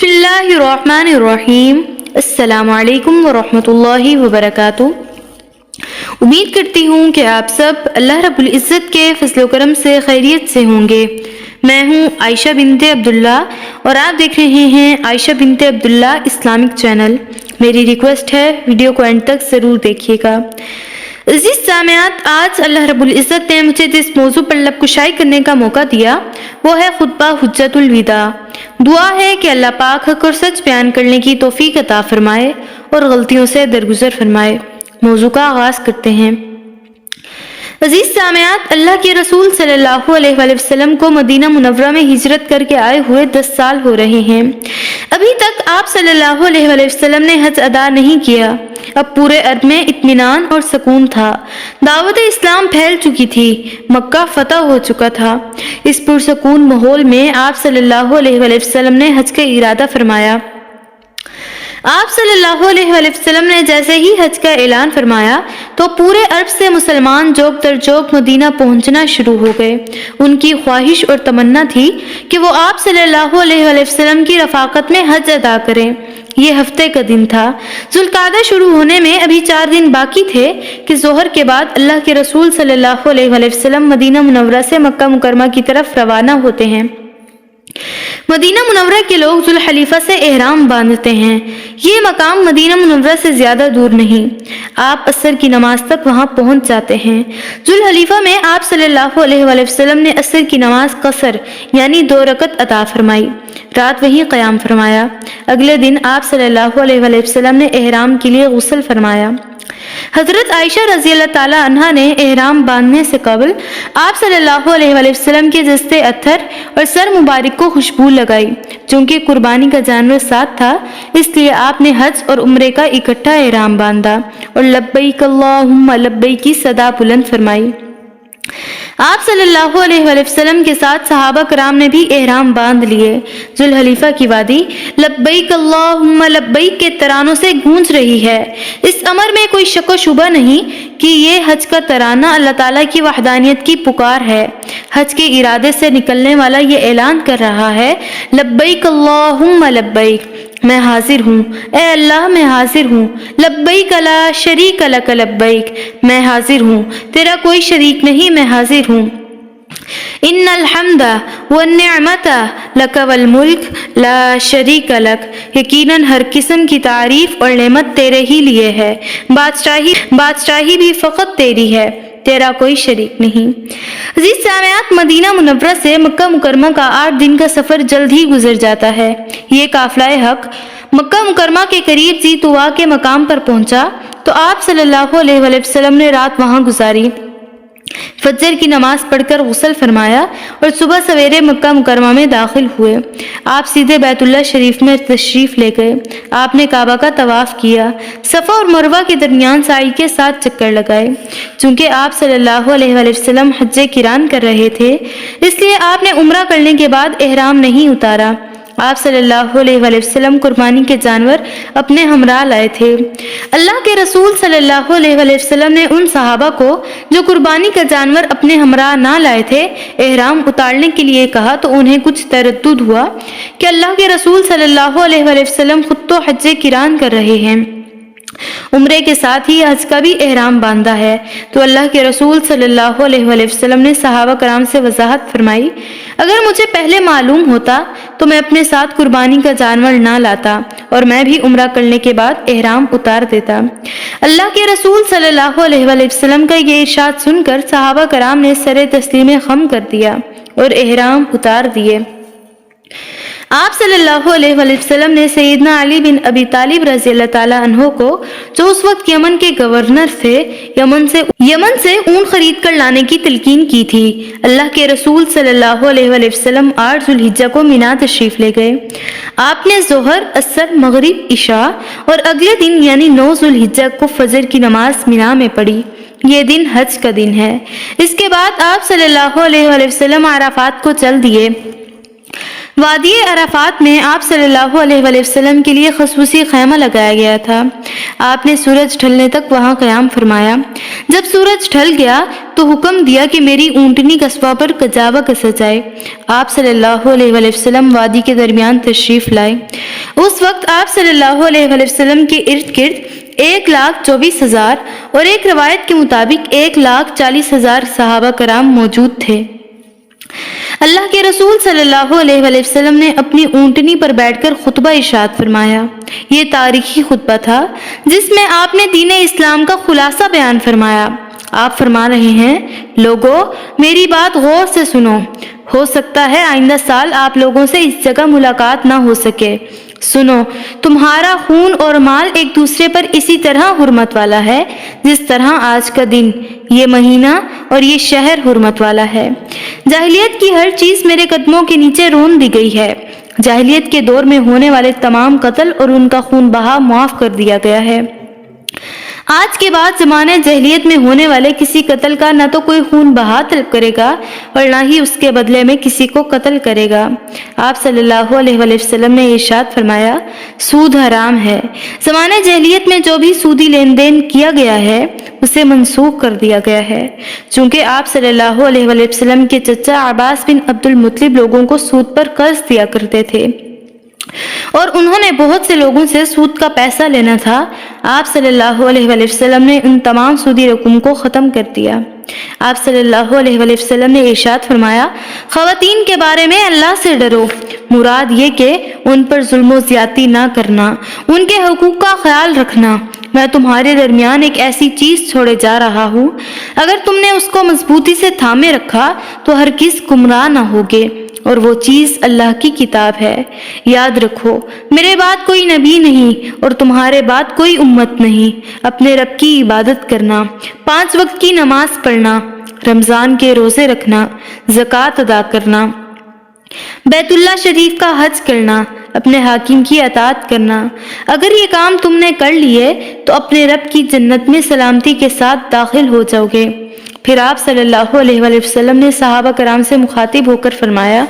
بسم اللہ الرحمن الرحیم۔ السلام علیکم ورحمۃ اللہ وبرکاتہ۔ امید کرتی ہوں کہ آپ سب اللہ رب العزت کے فضل و کرم سے خیریت سے ہوں گے۔ میں ہوں عائشہ بنت عبداللہ اور آپ دیکھ رہے ہیں عائشہ بنت عبداللہ اسلامک چینل۔ میری ریکویسٹ ہے ویڈیو کو اینڈ تک ضرور دیکھیے گا۔ عزیز سامعات، آج اللہ رب العزت نے مجھے جس موضوع پر لب کشائی کرنے کا موقع دیا وہ ہے خطبہ حجت الوداع۔ دعا ہے کہ اللہ پاک حق اور سچ بیان کرنے کی توفیق عطا فرمائے اور غلطیوں سے درگزر فرمائے۔ موضوع کا آغاز کرتے ہیں۔ عزیز سامعات، اللہ کے رسول صلی اللہ علیہ وآلہ وسلم کو مدینہ منورہ میں ہجرت کر کے آئے ہوئے 10 سال ہو رہے ہیں۔ ابھی تک آپ صلی اللہ علیہ وآلہ وسلم نے حج ادا نہیں کیا۔ اب پورے عرب میں اطمینان اور سکون تھا۔ دعوت اسلام پھیل چکی تھی، مکہ فتح ہو چکا تھا۔ اس پرسکون ماحول میں آپ صلی اللہ علیہ وآلہ وسلم نے حج کا ارادہ فرمایا۔ آپ صلی اللہ علیہ وآلہ وسلم نے جیسے ہی حج کا اعلان فرمایا تو پورے عرب سے مسلمان جوک در جوک مدینہ پہنچنا شروع ہو گئے۔ ان کی خواہش اور تمنا تھی کہ وہ آپ صلی اللہ علیہ وآلہ وسلم کی رفاقت میں حج ادا کریں۔ یہ ہفتے کا دن تھا۔ ذوالقعدہ شروع ہونے میں ابھی 4 دن باقی تھے کہ ظہر کے بعد اللہ کے رسول صلی اللہ علیہ وآلہ وسلم مدینہ منورہ سے مکہ مکرمہ کی طرف روانہ ہوتے ہیں۔ مدینہ منورہ کے لوگ ذوالحلیفہ سے احرام باندھتے ہیں۔ یہ مقام مدینہ منورہ سے زیادہ دور نہیں۔ آپ عصر کی نماز تک وہاں پہنچ جاتے ہیں۔ ذوالحلیفہ میں آپ صلی اللہ علیہ وآلہ وسلم نے عصر کی نماز قصر یعنی 2 رکعت عطا فرمائی، رات وہیں قیام فرمایا۔ اگلے دن آپ صلی اللہ علیہ وآلہ وسلم نے احرام کے لیے غسل فرمایا۔ حضرت عائشہ رضی اللہ تعالی عنہا نے احرام باندھنے سے قبل آپ صلی اللہ علیہ وآلہ وسلم کے جستے اتھر اور سر مبارک کو خوشبو لگائی۔ چونکہ قربانی کا جانور ساتھ تھا اس لیے آپ نے حج اور عمرے کا اکٹھا احرام باندھا اور لبیک اللہم لبیک کی صدا بلند فرمائی۔ آپ صلی اللہ علیہ وآلہ وسلم کے ساتھ صحابہ کرام نے بھی احرام باندھ لیے۔ ذوالحلیفہ کی وادی لبیک اللہم لبیک کے ترانوں سے گونج رہی ہے۔ اس امر میں کوئی شک و شبہ نہیں کہ یہ حج کا ترانہ اللہ تعالیٰ کی وحدانیت کی پکار ہے۔ حج کے ارادے سے نکلنے والا یہ اعلان کر رہا ہے، لبیک اللہم لبیک، میں حاضر ہوں، اے اللہ میں حاضر ہوں، لبیک لا شریک لک لبیک، میں حاضر ہوں، تیرا کوئی شریک نہیں، میں حاضر ہوں۔ ان الحمد والنعمت لک والملک لا شریک لک، یقیناً ہر قسم کی تعریف اور نعمت تیرے ہی لیے ہے، بادشاہی بھی فقط تیری ہے، تیرا کوئی شریک نہیں۔ عزیز سامعات، مدینہ منورہ سے مکہ مکرمہ کا 8 دن کا سفر جلد ہی گزر جاتا ہے۔ یہ قافلہ حق مکہ مکرمہ کے قریب ذی طویٰ کے مقام پر پہنچا تو آپ صلی اللہ علیہ وآلہ وسلم نے رات وہاں گزاری۔ فجر کی نماز پڑھ کر غسل فرمایا اور صبح سویرے مکہ مکرمہ میں داخل ہوئے۔ آپ سیدھے بیت اللہ شریف میں تشریف لے گئے۔ آپ نے کعبہ کا طواف کیا، صفا اور مروہ کے درمیان سعی کے 7 چکر لگائے۔ چونکہ آپ صلی اللہ علیہ وآلہ وسلم حج قران کر رہے تھے اس لیے آپ نے عمرہ کرنے کے بعد احرام نہیں اتارا۔ آپ صلی اللہ علیہ وآلہ وسلم قربانی کے جانور اپنے ہمراہ لائے تھے۔ اللہ کے رسول صلی اللہ علیہ وآلہ وسلم نے ان صحابہ کو جو قربانی کا جانور اپنے ہمراہ نہ لائے تھے احرام اتارنے کے لیے کہا تو انہیں کچھ تردد ہوا کہ اللہ کے رسول صلی اللہ علیہ وآلہ وسلم خود تو حج قران کر رہے ہیں، عمرے کے ساتھ ہی حج کا بھی احرام باندھا ہے۔ تو اللہ کے رسول صلی اللہ علیہ وآلہ وسلم نے صحابہ کرام سے وضاحت فرمائی، اگر مجھے پہلے معلوم ہوتا تو میں اپنے ساتھ قربانی کا جانور نہ لاتا اور میں بھی عمرہ کرنے کے بعد احرام اتار دیتا۔ اللہ کے رسول صلی اللہ علیہ وآلہ وسلم کا یہ ارشاد سن کر صحابہ کرام نے سر تسلیم خم کر دیا اور احرام اتار دیے۔ آپ صلی اللہ علیہ وآلہ وسلم نے سیدنا علی بن ابی طالب رضی اللہ تعالیٰ عنہ کو جو اس وقت یمن کے گورنر تھے یمن سے اون خرید کر لانے کی تلقین کی تھی۔ اللہ کے رسول صلی اللہ علیہ وآلہ وسلم 8 ذوالحجہ کو مینا تشریف لے گئے۔ آپ نے ظہر، عصر، مغرب، عشاء اور اگلے دن یعنی 9 ذوالحجہ کو فجر کی نماز مینا میں پڑھی۔ یہ دن حج کا دن ہے۔ اس کے بعد آپ صلی اللہ علیہ وآلہ وسلم عرفات کو چل دیے۔ وادی عرفات میں آپ صلی اللہ علیہ وآلہ وسلم کے لیے خصوصی خیمہ لگایا گیا تھا۔ آپ نے سورج ڈھلنے تک وہاں قیام فرمایا۔ جب سورج ڈھل گیا تو حکم دیا کہ میری اونٹنی قصبہ پر کجاوا کسا جائے۔ آپ صلی اللہ علیہ وآلہ وسلم وادی کے درمیان تشریف لائے۔ اس وقت آپ صلی اللہ علیہ وآلہ وسلم کے ارد گرد 1,24,000 اور ایک روایت کے مطابق 1,40,000 صحابہ کرام موجود تھے۔ اللہ کے رسول صلی اللہ علیہ وآلہ وسلم نے اپنی اونٹنی پر بیٹھ کر خطبہ ارشاد فرمایا۔ یہ تاریخی خطبہ تھا جس میں آپ نے دین اسلام کا خلاصہ بیان فرمایا۔ آپ فرما رہے ہیں، لوگو میری بات غور سے سنو، ہو سکتا ہے آئندہ سال آپ لوگوں سے اس جگہ ملاقات نہ ہو سکے۔ سنو، تمہارا خون اور مال ایک دوسرے پر اسی طرح حرمت والا ہے جس طرح آج کا دن، یہ مہینہ اور یہ شہر حرمت والا ہے۔ جاہلیت کی ہر چیز میرے قدموں کے نیچے رون دی گئی ہے۔ جاہلیت کے دور میں ہونے والے تمام قتل اور ان کا خون بہا معاف کر دیا گیا ہے۔ آج کے بعد زمانہ جاہلیت میں ہونے والے کسی قتل کا نہ تو کوئی خون بہا طلب کرے گا اور نہ ہی اس کے بدلے میں کسی کو قتل کرے گا۔ آپ صلی اللہ علیہ وآلہ وسلم نے ارشاد فرمایا، سود حرام ہے۔ زمانہ جاہلیت میں جو بھی سودی لین دین کیا گیا ہے اسے منسوخ کر دیا گیا ہے، چونکہ آپ صلی اللہ علیہ وآلہ وسلم کے چچا عباس بن عبد المطلب لوگوں کو سود پر قرض دیا کرتے تھے اور انہوں نے بہت سے لوگوں سے سود کا پیسہ لینا تھا۔ آپ صلی اللہ علیہ وآلہ وسلم نے ان تمام سودی رقم کو ختم کر دیا۔ آپ صلی اللہ علیہ وآلہ وسلم نے ارشاد فرمایا، خواتین کے بارے میں اللہ سے ڈرو، مراد یہ کہ ان پر ظلم و زیادتی نہ کرنا، ان کے حقوق کا خیال رکھنا۔ میں تمہارے درمیان ایک ایسی چیز چھوڑے جا رہا ہوں، اگر تم نے اس کو مضبوطی سے تھامے رکھا تو ہرگز گمراہ نہ ہوگے، اور وہ چیز اللہ کی کتاب ہے۔ یاد رکھو، میرے بعد کوئی نبی نہیں اور تمہارے بعد کوئی امت نہیں۔ اپنے رب کی عبادت کرنا، 5 وقت کی نماز پڑھنا، رمضان کے روزے رکھنا، زکوٰۃ ادا کرنا، بیت اللہ شریف کا حج کرنا، اپنے حاکم کی اطاعت کرنا۔ اگر یہ کام تم نے کر لیے تو اپنے رب کی جنت میں سلامتی کے ساتھ داخل ہو جاؤ گے۔ پھر آپ صلی اللہ علیہ وآلہ وسلم نے صحابہ کرام سے مخاطب ہو کر فرمایا،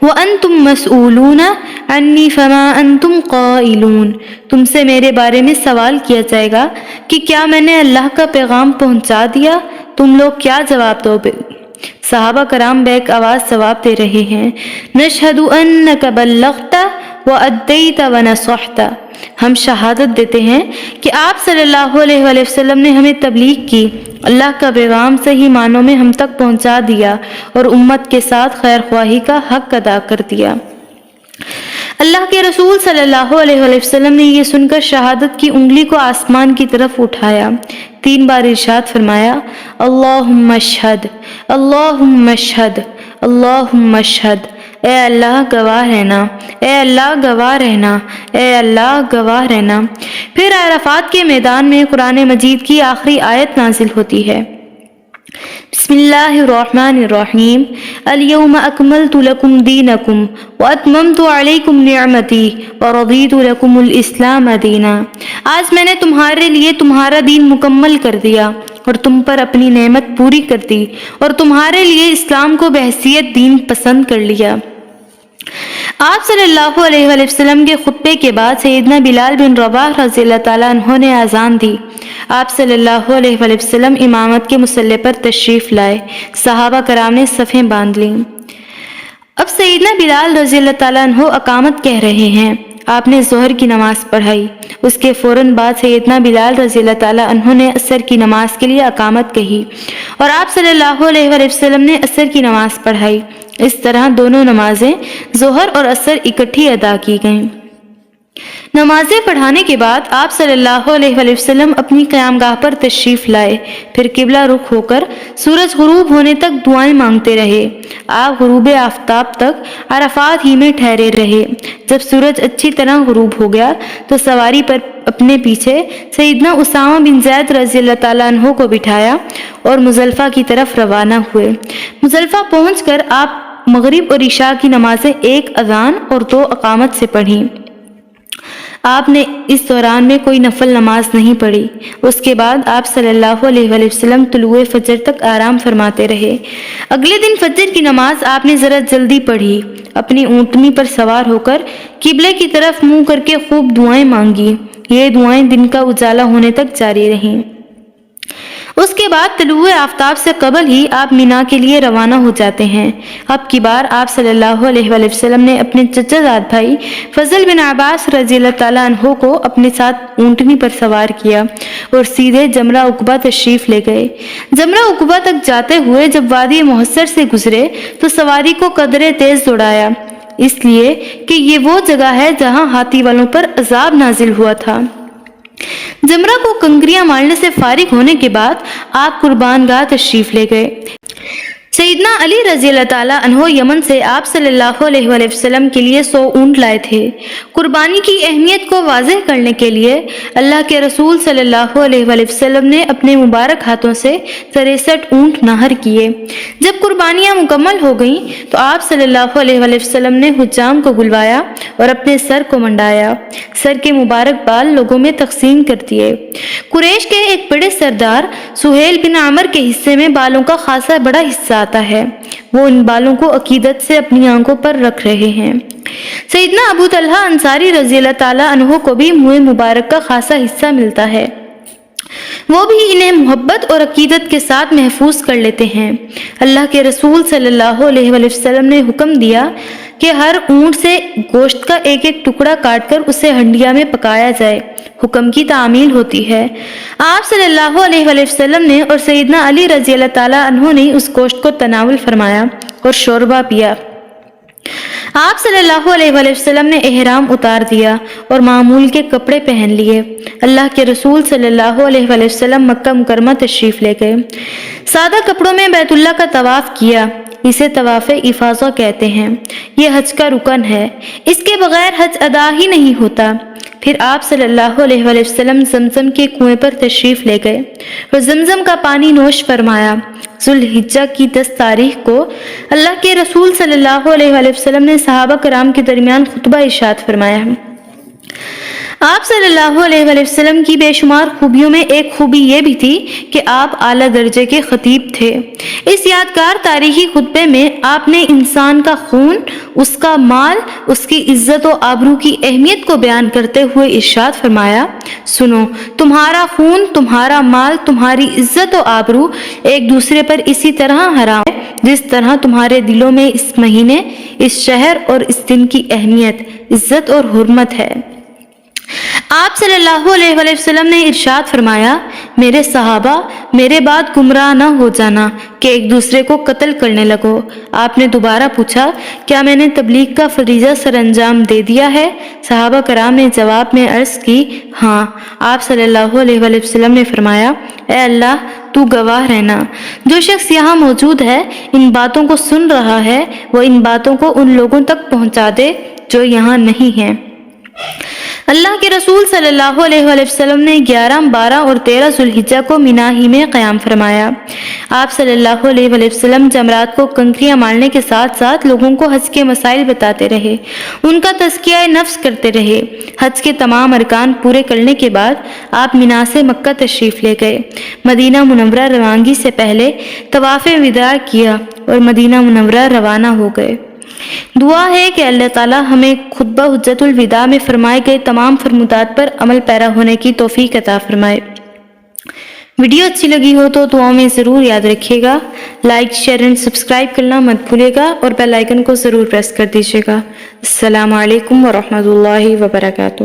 وَأَنْتُمْ مَسْئُولُونَ عَنِّي فَمَا أَنْتُمْ قَائِلُونَ۔ تم سے میرے بارے میں سوال کیا جائے گا کہ کیا میں نے اللہ کا پیغام پہنچا دیا؟ تم لوگ کیا جواب دو گے؟ صحابہ کرام بیک آواز جواب دے رہے ہیں، نَشْهَدُ أَنَّكَ بَلَّغْتَ وَأَدَّيْتَ وَنَصَحْتَ۔ ہم شہادت دیتے ہیں کہ آپ صلی اللہ علیہ وآلہ وسلم نے ہمیں تبلیغ کی، اللہ کا پیغام صحیح معنوں میں ہم تک پہنچا دیا اور امت کے ساتھ خیر خواہی کا حق ادا کر دیا۔ اللہ کے رسول صلی اللہ علیہ وآلہ وسلم نے یہ سن کر شہادت کی انگلی کو آسمان کی طرف اٹھایا، 3 بار ارشاد فرمایا، اللہم اشہد، اللہم اشہد، اللہم اشہد۔ اے اللہ گواہ رہنا، اے اللہ گواہ رہنا، اے اللہ گواہ رہنا۔ پھر عرفات کے میدان میں قرآن مجید کی آخری آیت نازل ہوتی ہے، بسم اللہ الرحمن الرحیم، الیوم اکملت لکم دینکم واتممت علیکم نعمتی ورضیت لکم الاسلام دینا۔ آج میں نے تمہارے لیے تمہارا دین مکمل کر دیا اور تم پر اپنی نعمت پوری کر دی اور تمہارے لیے اسلام کو بحیثیت دین پسند کر لیا۔ آپ صلی اللہ علیہ وآلہ وسلم کے خطبے کے بعد سیدنا بلال بن رباح رضی اللہ تعالیٰ عنہ نے اذان دی۔ آپ صلی اللہ علیہ وآلہ وسلم امامت کے مصلی پر تشریف لائے، صحابہ کرام نے صفیں باندھ لیں۔ اب سیدنا بلال رضی اللہ تعالیٰ عنہ اقامت کہہ رہے ہیں۔ آپ نے ظہر کی نماز پڑھائی، اس کے فوراً بعد سیدنا بلال رضی اللہ تعالیٰ عنہ نے عصر کی نماز کے لیے اقامت کہی اور آپ صلی اللہ علیہ وآلہ وسلم نے عصر کی نماز پڑھائی۔ اس طرح دونوں نمازیں ظہر اور عصر اکٹھی ادا کی گئیں۔ نمازیں پڑھانے کے بعد آپ صلی اللہ علیہ وآلہ وسلم اپنی قیام گاہ پر تشریف لائے، پھر قبلہ رخ ہو کر سورج غروب ہونے تک دعائیں مانگتے رہے۔ آپ غروب آفتاب تک عرفات ہی میں ٹھہرے رہے۔ جب سورج اچھی طرح غروب ہو گیا تو سواری پر اپنے پیچھے سیدنا اسامہ بن زید رضی اللہ تعالیٰ عنہ کو بٹھایا اور مزدلفہ کی طرف روانہ ہوئے۔ مزدلفہ پہنچ کر آپ مغرب اور عشاء کی نمازیں 1 اذان اور 2 اقامت سے پڑھیں۔ آپ نے اس دوران میں کوئی نفل نماز نہیں پڑھی۔ اس کے بعد آپ صلی اللہ علیہ وآلہ وسلم طلوع فجر تک آرام فرماتے رہے۔ اگلے دن فجر کی نماز آپ نے ذرا جلدی پڑھی، اپنی اونٹنی پر سوار ہو کر قبلے کی طرف منہ کر کے خوب دعائیں مانگی۔ یہ دعائیں دن کا اجالا ہونے تک جاری رہیں۔ اس کے بعد طلوع آفتاب سے قبل ہی آپ مینا کے لیے روانہ ہو جاتے ہیں۔ اب کی بار آپ صلی اللہ علیہ وآلہ وسلم نے اپنے چچا زاد بھائی فضل بن عباس رضی اللہ تعالیٰ عنہ کو اپنے ساتھ اونٹنی پر سوار کیا اور سیدھے جمرہ عقبہ تشریف لے گئے۔ جمرہ عقبہ تک جاتے ہوئے جب وادی محصر سے گزرے تو سواری کو قدرے تیز دوڑایا، اس لیے کہ یہ وہ جگہ ہے جہاں ہاتھی والوں پر عذاب نازل ہوا تھا۔ جمرہ کو کنکریاں مارنے سے فارغ ہونے کے بعد آپ قربان گاہ تشریف لے گئے۔ سیدنا علی رضی اللہ تعالیٰ عنہ یمن سے آپ صلی اللہ علیہ وآلہ وسلم کے لیے 100 اونٹ لائے تھے۔ قربانی کی اہمیت کو واضح کرنے کے لیے اللہ کے رسول صلی اللہ علیہ وآلہ وسلم نے اپنے مبارک ہاتھوں سے 63 اونٹ نہر کیے۔ جب قربانیاں مکمل ہو گئیں تو آپ صلی اللہ علیہ وآلہ وسلم نے حجام کو بلوایا اور اپنے سر کو منڈایا۔ سر کے مبارک بال لوگوں میں تقسیم کر دیے۔ قریش کے ایک بڑے سردار سہیل بن عمر کے حصے میں بالوں کا خاصا بڑا حصہ آتا ہے، وہ ان بالوں کو عقیدت سے اپنی آنکھوں پر رکھ رہے ہیں۔ سیدنا ابو طلحہ انصاری رضی اللہ تعالیٰ عنہ کو بھی منہ مبارک کا خاصا حصہ ملتا ہے، وہ بھی انہیں محبت اور عقیدت کے ساتھ محفوظ کر لیتے ہیں۔ اللہ کے رسول صلی اللہ علیہ وآلہ وسلم نے حکم دیا کہ ہر اونٹ سے گوشت کا ایک ایک ٹکڑا کاٹ کر اسے ہنڈیا میں پکایا جائے۔ حکم کی تعمیل ہوتی ہے۔ آپ صلی اللہ علیہ وآلہ وسلم نے اور سیدنا علی رضی اللہ تعالیٰ عنہ نے اس گوشت کو تناول فرمایا اور شوربہ پیا۔ آپ صلی اللہ علیہ وآلہ وسلم نے احرام اتار دیا اور معمول کے کپڑے پہن لیے۔ اللہ کے رسول صلی اللہ علیہ وآلہ وسلم مکہ مکرمہ تشریف لے گئے۔ سادہ کپڑوں میں بیت اللہ کا طواف کیا، اسے طواف افاضہ کہتے ہیں۔ یہ حج کا رکن ہے، اس کے بغیر حج ادا ہی نہیں ہوتا۔ پھر آپ صلی اللہ علیہ وآلہ وسلم زمزم کے کنویں پر تشریف لے گئے اور زمزم کا پانی نوش فرمایا۔ ذوالحجہ کی 10 تاریخ کو اللہ کے رسول صلی اللہ علیہ وآلہ وسلم نے صحابہ کرام کے درمیان خطبہ ارشاد فرمایا۔ آپ صلی اللہ علیہ وآلہ وسلم کی بے شمار خوبیوں میں ایک خوبی یہ بھی تھی کہ آپ اعلیٰ درجے کے خطیب تھے۔ اس یادگار تاریخی خطبے میں آپ نے انسان کا خون، اس کا مال، اس کی عزت و آبرو کی اہمیت کو بیان کرتے ہوئے ارشاد فرمایا، سنو، تمہارا خون، تمہارا مال، تمہاری عزت و آبرو ایک دوسرے پر اسی طرح حرام ہے جس طرح تمہارے دلوں میں اس مہینے، اس شہر اور اس دن کی اہمیت، عزت اور حرمت ہے۔ آپ صلی اللہ علیہ وآلہ وسلم نے ارشاد فرمایا، میرے صحابہ، میرے بعد گمراہ نہ ہو جانا کہ ایک دوسرے کو قتل کرنے لگو۔ آپ نے دوبارہ پوچھا، کیا میں نے تبلیغ کا فریضہ سر انجام دے دیا ہے؟ صحابہ کرام نے جواب میں عرض کی، ہاں۔ آپ صلی اللہ علیہ وآلہ وسلم نے فرمایا، اے اللہ، تو گواہ رہنا، جو شخص یہاں موجود ہے، ان باتوں کو سن رہا ہے، وہ ان باتوں کو ان لوگوں تک پہنچا دے جو یہاں نہیں ہیں۔ اللہ کے رسول صلی اللہ علیہ وآلہ وسلم نے 11، 12 اور 13 ذوالحجہ کو مینا ہی میں قیام فرمایا۔ آپ صلی اللہ علیہ وآلہ وسلم جمرات کو کنکریاں مارنے کے ساتھ ساتھ لوگوں کو حج کے مسائل بتاتے رہے، ان کا تزکیہ نفس کرتے رہے۔ حج کے تمام ارکان پورے کرنے کے بعد آپ مینا سے مکہ تشریف لے گئے۔ مدینہ منورہ روانگی سے پہلے طواف وداع کیا اور مدینہ منورہ روانہ ہو گئے۔ دعا ہے کہ اللہ تعالیٰ ہمیں خطبہ حجت الوداع میں فرمائے گئے تمام فرمودات پر عمل پیرا ہونے کی توفیق عطا فرمائے۔ ویڈیو اچھی لگی ہو تو دعاؤں میں ضرور یاد رکھیے گا۔ لائک، شیئر اینڈ سبسکرائب کرنا مت بھولیے گا اور بیل آئیکن کو ضرور پریس کر دیجیے گا۔ السلام علیکم ورحمۃ اللہ وبرکاتہ۔